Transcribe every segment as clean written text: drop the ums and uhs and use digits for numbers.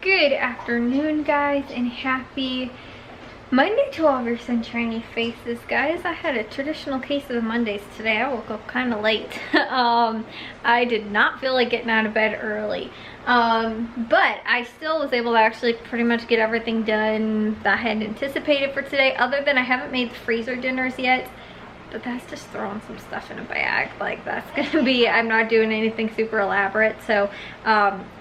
Good afternoon, guys, and happy Monday to all your sunshiny faces, guys. I had a traditional case of Mondays today. I woke up kind of late. I did not feel like getting out of bed early, but I still was able to actually pretty much get everything done that I had anticipated for today, other than I haven't made the freezer dinners yet. But that's just throwing some stuff in a bag. Like, that's gonna be, I'm not doing anything super elaborate, so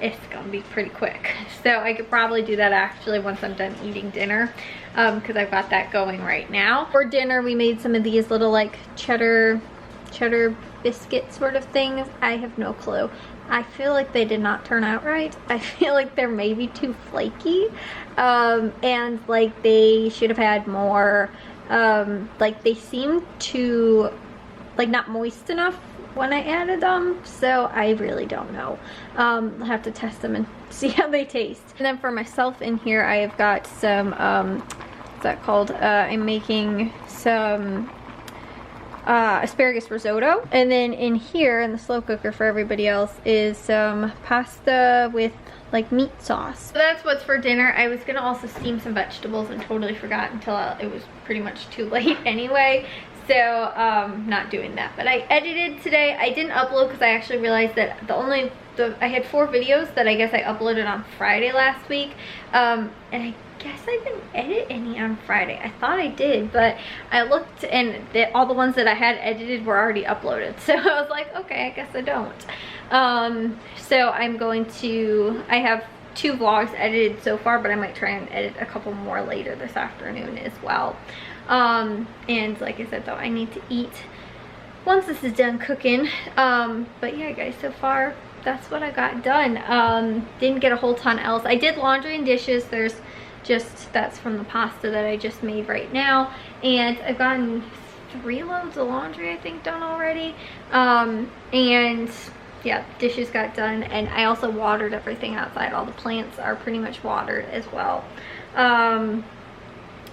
it's gonna be pretty quick. So I could probably do that actually once I'm done eating dinner, because I've got that going right now. For dinner, we made some of these little like cheddar biscuit sort of things. I have no clue. I feel like they did not turn out right. I feel like they're maybe too flaky, and like they should have had more, like they seemed to like not moist enough when I added them, so I really don't know. I'll have to test them and see how they taste. And then for myself in here, I have got some what's that called? I'm making some asparagus risotto, and then in here in the slow cooker for everybody else is some pasta with like meat sauce. So that's what's for dinner. I was gonna also steam some vegetables and totally forgot until it was pretty much too late anyway, so not doing that. But I edited today. I didn't upload because I actually realized that I had 4 videos that I guess I uploaded on Friday last week, and I guess I didn't edit any on Friday. I thought I did, but I looked and all the ones that I had edited were already uploaded, so I was like, okay, I guess I don't. So I'm going to, I have 2 vlogs edited so far, but I might try and edit a couple more later this afternoon as well. And like I said though, I need to eat once this is done cooking. But yeah guys, so far that's what I got done. Didn't get a whole ton else. I did laundry and dishes. There's just, that's from the pasta that I just made right now, and I've gotten 3 loads of laundry I think done already. And yeah, dishes got done, and I also watered everything outside. All the plants are pretty much watered as well,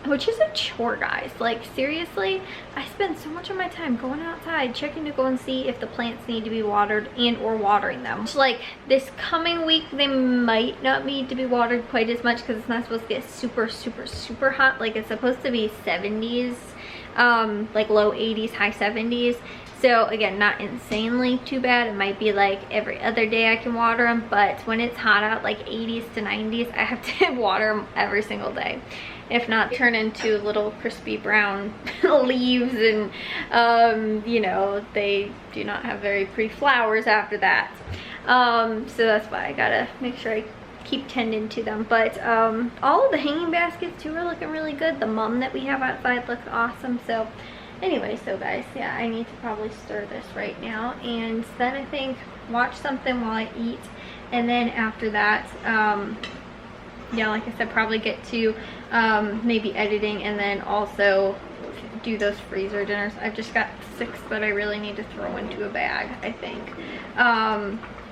which is a chore, guys. Like, seriously, I spend so much of my time going outside checking to go and see if the plants need to be watered and or watering them. So, like, this coming week they might not need to be watered quite as much because it's not supposed to get super hot. Like, it's supposed to be 70s, like low 80s, high 70s. So again, not insanely too bad. It might be like every other day I can water them, but when it's hot out, like 80s to 90s, I have to water them every single day. If not, turn into little crispy brown leaves, and you know, they do not have very pretty flowers after that. So that's why I gotta make sure I keep tending to them. But all of the hanging baskets too are looking really good. The mum that we have outside looks awesome. So anyway, so guys, yeah, I need to probably stir this right now, and then I think watch something while I eat, and then after that, yeah, like I said, probably get to maybe editing, and then also do those freezer dinners. I've just got 6 that I really need to throw into a bag, I think.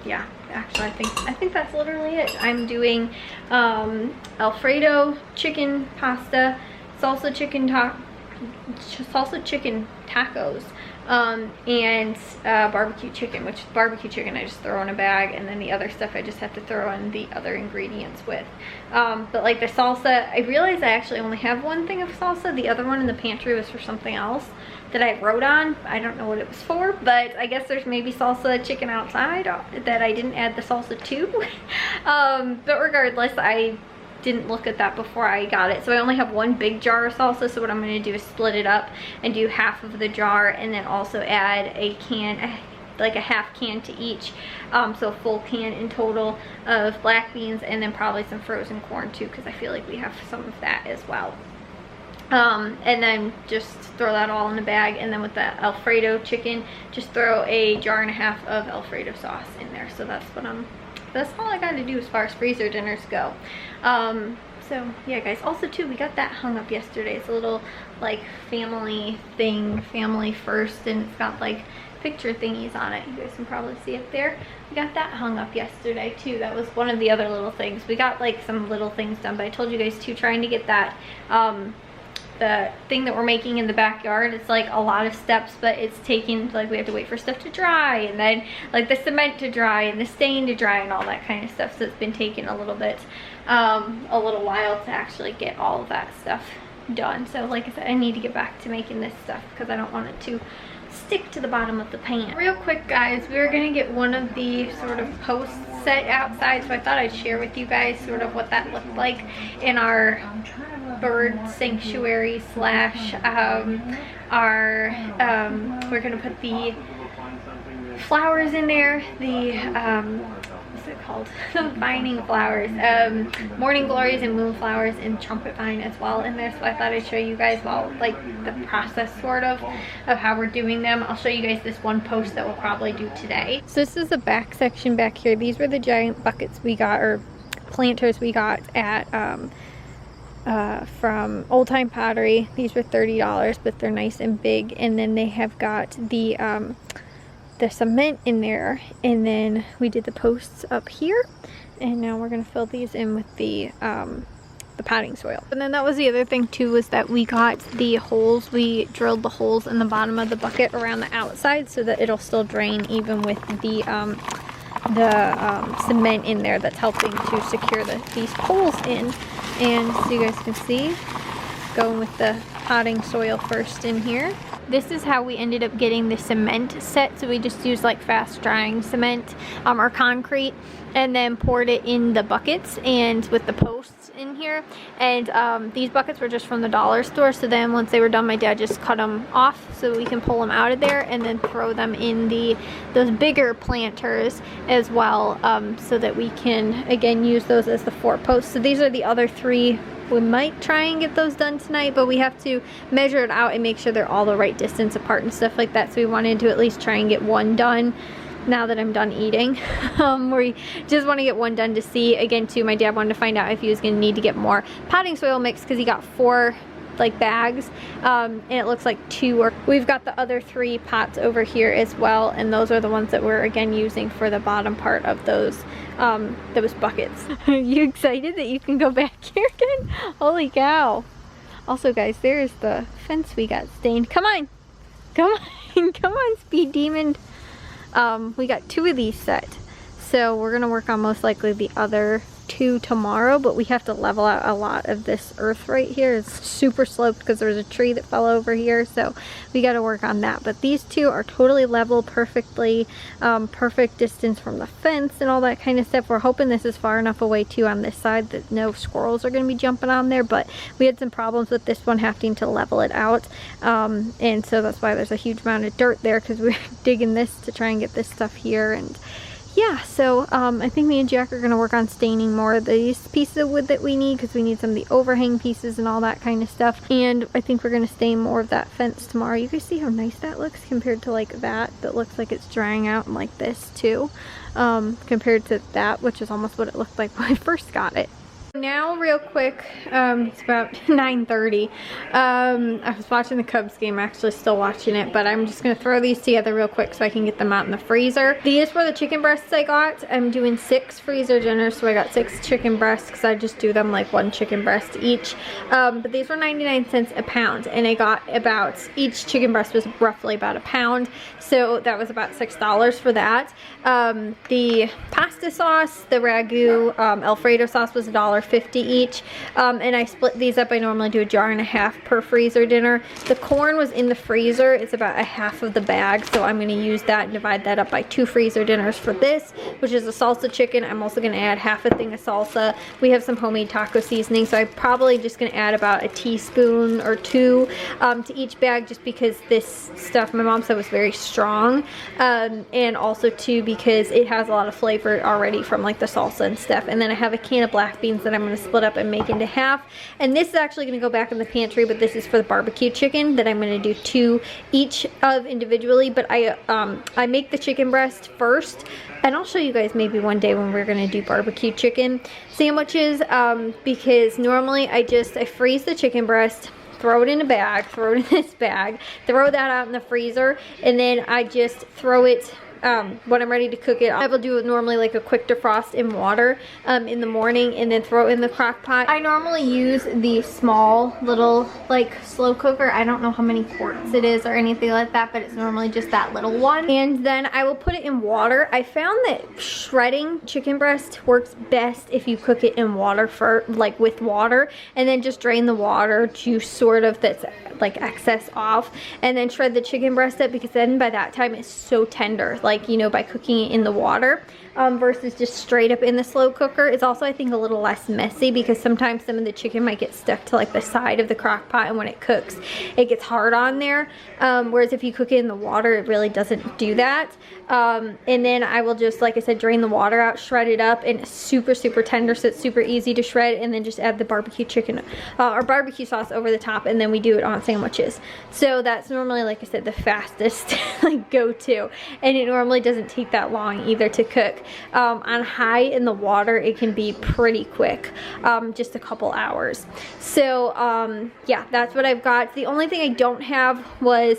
Yeah, actually I think that's literally it. I'm doing Alfredo chicken pasta, salsa chicken tacos, and barbecue chicken, which barbecue chicken I just throw in a bag, and then the other stuff I just have to throw in the other ingredients with. But like the salsa, I realized I actually only have 1 thing of salsa. The other one in the pantry was for something else that I wrote on. I don't know what it was for, but I guess there's maybe salsa chicken outside that I didn't add the salsa to. But regardless, I didn't look at that before I got it, so I only have 1 big jar of salsa. So what I'm going to do is split it up and do half of the jar, and then also add a can, like a half can to each, so a full can in total of black beans, and then probably some frozen corn too, because I feel like we have some of that as well. And then just throw that all in a bag, and then with the Alfredo chicken, just throw a jar and a half of Alfredo sauce in there. So that's all I got to do as far as freezer dinners go. So yeah guys, also too, we got that hung up yesterday. It's a little like family thing, family first, and it's got like picture thingies on it. You guys can probably see it there. We got that hung up yesterday too. That was one of the other little things. We got like some little things done, but I told you guys too, trying to get that the thing that we're making in the backyard, it's like a lot of steps, but it's taking, like, we have to wait for stuff to dry, and then like the cement to dry and the stain to dry and all that kind of stuff. So it's been taking a little bit, a little while to actually get all of that stuff done. So like I said, I need to get back to making this stuff because I don't want it to stick to the bottom of the pan. Real quick, guys, we were gonna get one of the sort of posts set outside, so I thought I'd share with you guys sort of what that looked like in our bird sanctuary slash we're gonna put the flowers in there, the what's it called, the vining flowers, morning glories and moonflowers and trumpet vine as well in there. So I thought I'd show you guys, well, like the process sort of how we're doing them. I'll show you guys this one post that we'll probably do today. So this is the back section back here. These were the giant buckets we got, or planters we got at from Old Time Pottery. These were $30, but they're nice and big. And then they have got the cement in there, and then we did the posts up here, and now we're gonna fill these in with the potting soil. And then that was the other thing too, was that we got the holes, we drilled the holes in the bottom of the bucket around the outside so that it'll still drain even with the cement in there that's helping to secure these poles in. And so you guys can see, going with the potting soil first in here. This is how we ended up getting the cement set. So we just used like fast drying cement or concrete, and then poured it in the buckets and with the posts in here. And these buckets were just from the dollar store. So then once they were done, my dad just cut them off so we can pull them out of there and then throw them in those bigger planters as well, so that we can again use those as the 4 posts. So these are the other 3. We might try and get those done tonight, but we have to measure it out and make sure they're all the right distance apart and stuff like that. So we wanted to at least try and get one done now that I'm done eating. We just want to get one done to see. Again, too, my dad wanted to find out if he was going to need to get more potting soil mix because he got 4 like bags, and it looks like 2 or we've got the other 3 pots over here as well, and those are the ones that we're again using for the bottom part of those buckets. Are you excited that you can go back here again? Holy cow. Also, guys, there's the fence we got stained. Come on, come on, come on, Speed Demon. We got 2 of these set, so we're gonna work on most likely the other 2 tomorrow, but we have to level out a lot of this earth right here. It's super sloped because there's a tree that fell over here, so we got to work on that. But these 2 are totally level, perfectly perfect distance from the fence and all that kind of stuff. We're hoping this is far enough away too on this side that no squirrels are going to be jumping on there, but we had some problems with this one having to level it out, and so that's why there's a huge amount of dirt there, because we're digging this to try and get this stuff here. And yeah, so I think me and Jack are going to work on staining more of these pieces of wood that we need, because we need some of the overhang pieces and all that kind of stuff. And I think we're going to stain more of that fence tomorrow. You guys see how nice that looks compared to like that looks like it's drying out, and like this too, compared to that, which is almost what it looked like when I first got it. Now real quick, it's about 9:30. I was watching the Cubs game, actually still watching it, but I'm just gonna throw these together real quick so I can get them out in the freezer. These were the chicken breasts I got. I'm doing 6 freezer dinners, so I got 6 chicken breasts because I just do them like 1 chicken breast each. But these were 99 cents a pound, and I got about, each chicken breast was roughly about a pound, so that was about $6 for that. The pasta sauce, the ragu, Alfredo sauce was $1.50 each, and I split these up. I normally do a jar and a half per freezer dinner. The corn was in the freezer. It's about a half of the bag, so I'm going to use that and divide that up by 2 freezer dinners for this, which is a salsa chicken. I'm also going to add half a thing of salsa. We have some homemade taco seasoning, so I'm probably just going to add about a teaspoon or 2 to each bag, just because this stuff, my mom said, was very strong, and also too because it has a lot of flavor already from like the salsa and stuff. And then I have a can of black beans that I'm going to split up and make into half, and this is actually going to go back in the pantry, but this is for the barbecue chicken that I'm going to do 2 each of individually. But I make the chicken breast first, and I'll show you guys maybe one day when we're going to do barbecue chicken sandwiches, because normally I freeze the chicken breast, throw it in a bag, throw it in this bag, throw that out in the freezer, and then I just throw it when I'm ready to cook it, I will do normally like a quick defrost in water in the morning and then throw it in the crock pot. I normally use the small little like slow cooker. I don't know how many quarts it is or anything like that, but it's normally just that little one. And then I will put it in water. I found that shredding chicken breast works best if you cook it in water like with water, and then just drain the water juice sort of that's like excess off, and then shred the chicken breast up, because then by that time it's so tender, like, you know, by cooking it in the water versus just straight up in the slow cooker. It's also, I think, a little less messy, because sometimes some of the chicken might get stuck to like the side of the crock pot, and when it cooks it gets hard on there, whereas if you cook it in the water it really doesn't do that. And then I will just, like I said, drain the water out, shred it up, and it's super tender, so it's super easy to shred, and then just add the barbecue chicken or barbecue sauce over the top, and then we do it on sandwiches. So that's normally, like I said, the fastest like go-to, and it normally doesn't take that long either to cook. On high in the water it can be pretty quick, just a couple hours. So yeah, that's what I've got. The only thing I don't have was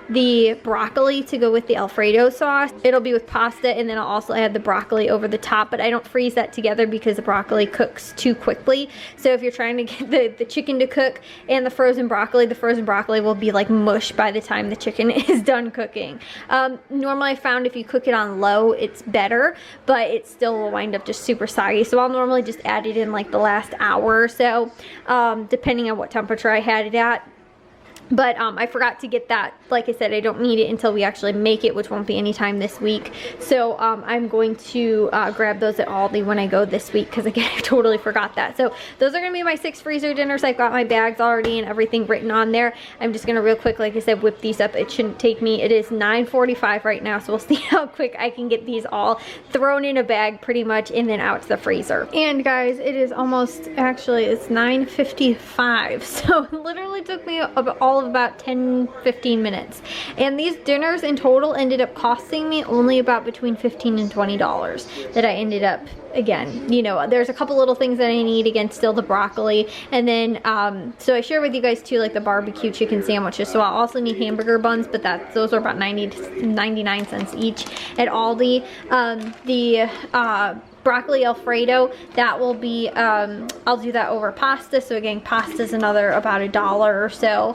the broccoli to go with the Alfredo sauce. It'll be with pasta, and then I'll also add the broccoli over the top, but I don't freeze that together because the broccoli cooks too quickly. So if you're trying to get the chicken to cook and the frozen broccoli will be like mush by the time the chicken is done cooking. Normally I found if you cook it on low it's better, but it still will wind up just super soggy. So I'll normally just add it in like the last hour or so, depending on what temperature I had it at. But I forgot to get that. Like I said, I don't need it until we actually make it, which won't be anytime this week. So I'm going to grab those at Aldi when I go this week, because again, I totally forgot that. So those are going to be my 6 freezer dinners. I've got my bags already and everything written on there. I'm just going to real quick, like I said, whip these up. It shouldn't take me, it is 9:45 right now, so we'll see how quick I can get these all thrown in a bag pretty much and then out to the freezer. And guys, it is almost, actually it's 9:55, so it literally took me all of about 10-15 minutes, and these dinners in total ended up costing me only about between $15 and $20 that I ended up, again, you know, there's a couple little things that I need, again, still the broccoli, and then so I share with you guys too, like the barbecue chicken sandwiches. So I'll also need hamburger buns, but those are about 90 to 99 cents each at Aldi. Broccoli Alfredo, that will be, I'll do that over pasta. So again, pasta's another about $1 or so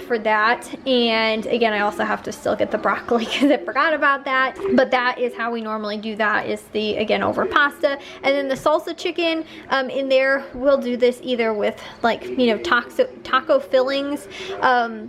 for that. And again, I also have to still get the broccoli because I forgot about that. But that is how we normally do that, is the, again, over pasta. And then the salsa chicken in there, we'll do this either with like, you know, taco fillings,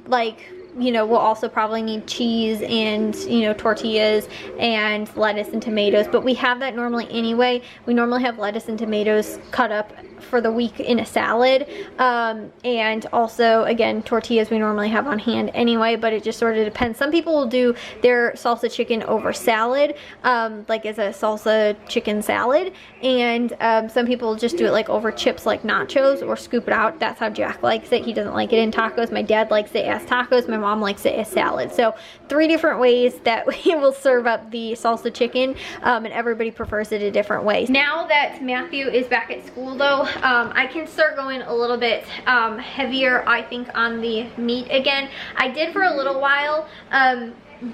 like, you know, we'll also probably need cheese and, you know, tortillas and lettuce and tomatoes, but we have that normally anyway. We normally have lettuce and tomatoes cut up for the week in a salad, and also, again, tortillas we normally have on hand anyway, but it just sort of depends. Some people will do their salsa chicken over salad, like as a salsa chicken salad, and some people will just do it like over chips, like nachos, or scoop it out. That's how Jack likes it. He doesn't like it in tacos. My dad likes it as tacos. My mom likes it as salad. So 3 different ways that we will serve up the salsa chicken, and everybody prefers it a different way. Now that Matthew is back at school though, I can start going a little bit heavier, I think, on the meat again. I did for a little while,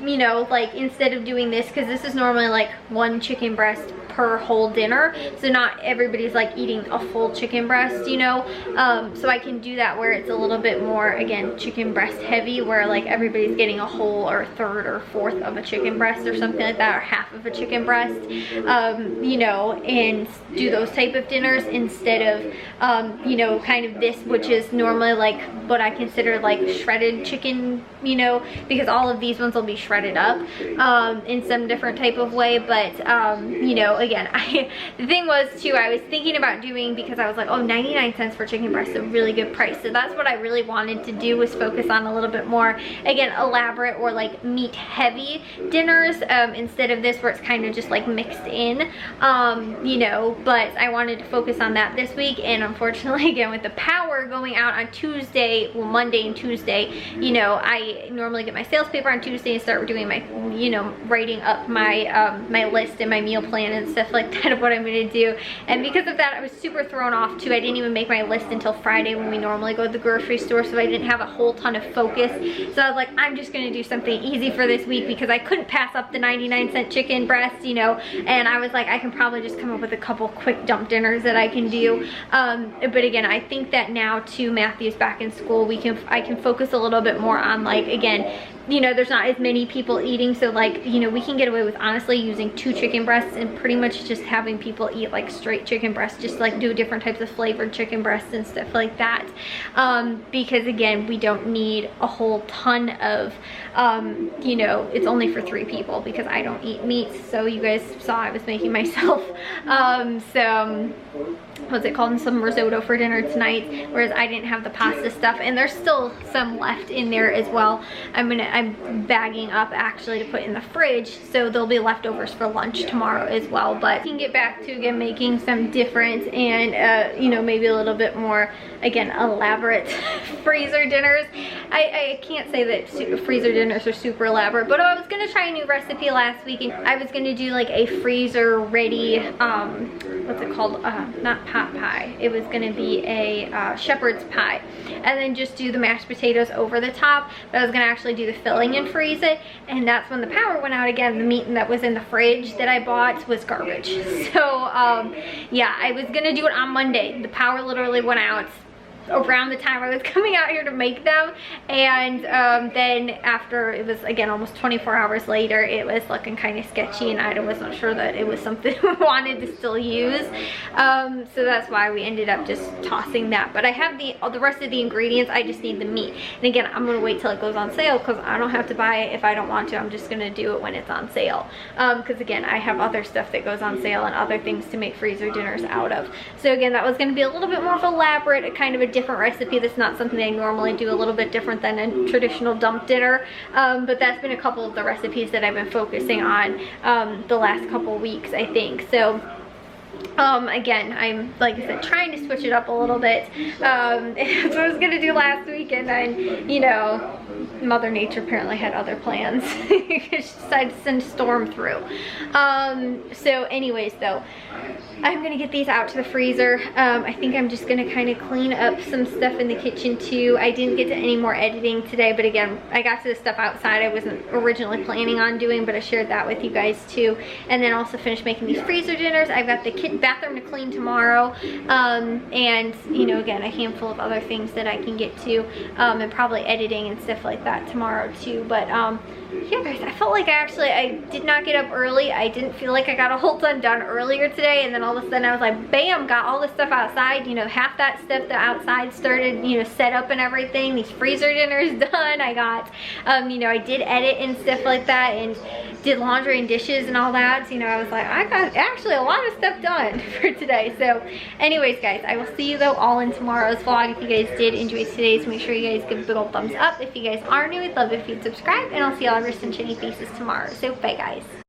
you know, like instead of doing this, because this is normally like 1 chicken breast per whole dinner, so not everybody's like eating a full chicken breast, you know, so I can do that where it's a little bit more, again, chicken breast heavy, where like everybody's getting a whole or 1/3 or 1/4 of a chicken breast or something like that, or half of a chicken breast, you know, and do those type of dinners instead of, you know, kind of this, which is normally like what I consider like shredded chicken, you know, because all of these ones will be shredded up in some different type of way. But you know, again, the thing was too, I was thinking about doing, because I was like, oh, 99 cents for chicken breast is a really good price. So that's what I really wanted to do, was focus on a little bit more, again, elaborate or like meat heavy dinners, instead of this where it's kind of just like mixed in, you know. But I wanted to focus on that this week, and unfortunately, again, with the power going out on Tuesday, well, Monday and Tuesday, you know, I I normally get my sales paper on Tuesday and start doing my, you know, writing up my my list and my meal plan and stuff like that of what I'm gonna do. And because of that, I was super thrown off too. I didn't even make my list until Friday when we normally go to the grocery store, so I didn't have a whole ton of focus. So I was like, I'm just gonna do something easy for this week because I couldn't pass up the 99-cent chicken breast, you know, and I was like, I can probably just come up with a couple quick dump dinners that I can do. But again, I think that now too, Matthew's back in school, I can focus a little bit more on, like, again, you know, there's not as many people eating, so like, you know, we can get away with honestly using 2 chicken breasts and pretty much just having people eat like straight chicken breasts, just like do different types of flavored chicken breasts and stuff like that. Because again, we don't need a whole ton of, you know, it's only for 3 people because I don't eat meat. So you guys saw I was making myself what's it called, some risotto for dinner tonight, whereas I didn't have the pasta stuff, and there's still some left in there as well. I'm bagging up actually to put in the fridge, so there'll be leftovers for lunch tomorrow as well. But we can get back to again making some different and you know, maybe a little bit more again elaborate freezer dinners. I can't say that freezer dinners are super elaborate, but I was gonna try a new recipe last week, and I was gonna do like a freezer ready what's it called, not pot pie, it was gonna be a shepherd's pie, and then just do the mashed potatoes over the top. But I was gonna actually do the filling and freeze it, and that's when the power went out again. The meat that was in the fridge that I bought was garbage. So yeah, I was gonna do it on Monday. The power literally went out around the time I was coming out here to make them, and then after, it was again almost 24 hours later, it was looking kind of sketchy, and I wasn't sure that it was something we wanted to still use, so that's why we ended up just tossing that. But I have the rest of the ingredients, I just need the meat. And again, I'm gonna wait till it goes on sale because I don't have to buy it if I don't want to. I'm just gonna do it when it's on sale, because again, I have other stuff that goes on sale and other things to make freezer dinners out of. So again, that was gonna be a little bit more of elaborate, a kind of a different recipe. That's not something I normally do, a little bit different than a traditional dump dinner, but that's been a couple of the recipes that I've been focusing on the last couple weeks, I think. So again, I'm, like I said, trying to switch it up a little bit. That's what I was gonna do last week, and then, you know, Mother Nature apparently had other plans. She decided to send a storm through. So anyways though, I'm gonna get these out to the freezer. I think I'm just gonna kind of clean up some stuff in the kitchen too. I didn't get to any more editing today, but again, I got to the stuff outside I wasn't originally planning on doing, but I shared that with you guys too. And then also finished making these freezer dinners. I've got the bathroom to clean tomorrow, and you know, again, a handful of other things that I can get to, and probably editing and stuff like that tomorrow too. But yeah guys, I felt like I did not get up early. I didn't feel like I got a whole ton done earlier today, and then all of a sudden I was like, bam, got all this stuff outside. You know, half that stuff that outside started, you know, set up and everything. These freezer dinners done. I got you know, I did edit and stuff like that, and did laundry and dishes and all that. So, you know, I was like, I got actually a lot of stuff done for today. So anyways guys, I will see you though all in tomorrow's vlog. If you guys did enjoy today's, make sure you guys give a big old thumbs up. If you guys are new, I'd love if you'd subscribe, and I'll see y'all over some chinny faces tomorrow. So bye guys.